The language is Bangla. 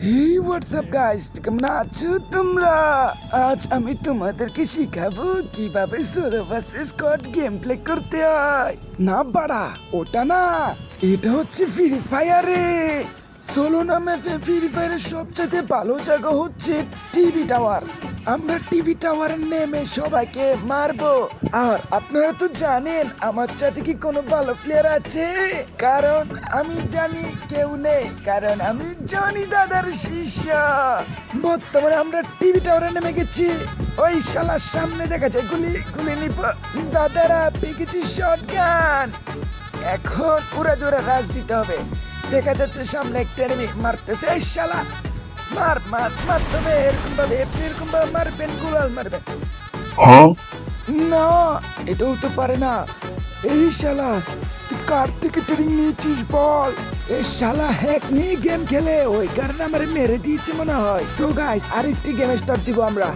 হেই হোয়াটসঅ্যাপ গাইস, কেমন আছো তোমরা? আজ আমি তোমাদেরকে শিখাবো কিভাবে solo versus squad game play করতে হয়। না বাড়া, ওটা না, এটা হচ্ছে ফ্রি ফায়ারে। সোলো নামে ফ্রি ফায়ারের সবচেয়ে ভালো জায়গা হচ্ছে টিভি টাওয়ার। আমরা টিভি টাওয়ারে নেমে সবাইকে মারবো। আর আপনারা তো জানেন আমার সাথে কি কোনো ভালো প্লেয়ার আছে? কারণ আমি জানি কেউ নেই, কারণ আমি জনি দাদার শিষ্য। বর্তমানে আমরা টিভি টাওয়ারে নেমে গেছি। ওই শালার সামনে দেখা যায় গুলি গুলি নিব। দাদারা পেয়ে গেছি শটগান। এখন উড়া দুরা রাজ দিতে হবে। দেখা যাচ্ছে সামনে একটা এনিমি মারতেছে। এই শালা মার মার মারতে হবে, এরকম ভাবে এরকম ভাবে মারবেন, গুলাল মারবেন। না, এটাও তো পারে না। এই শালা তুই কার থেকে ট্রেনিং নিয়েছিস বল? এই শালা হ্যাক নিয়ে গেম খেলে, ওই কারণে আমার মেরে দিয়েছে মনে হয়। তো গাইস, আরেকটি গেম স্টার্ট দিব আমরা।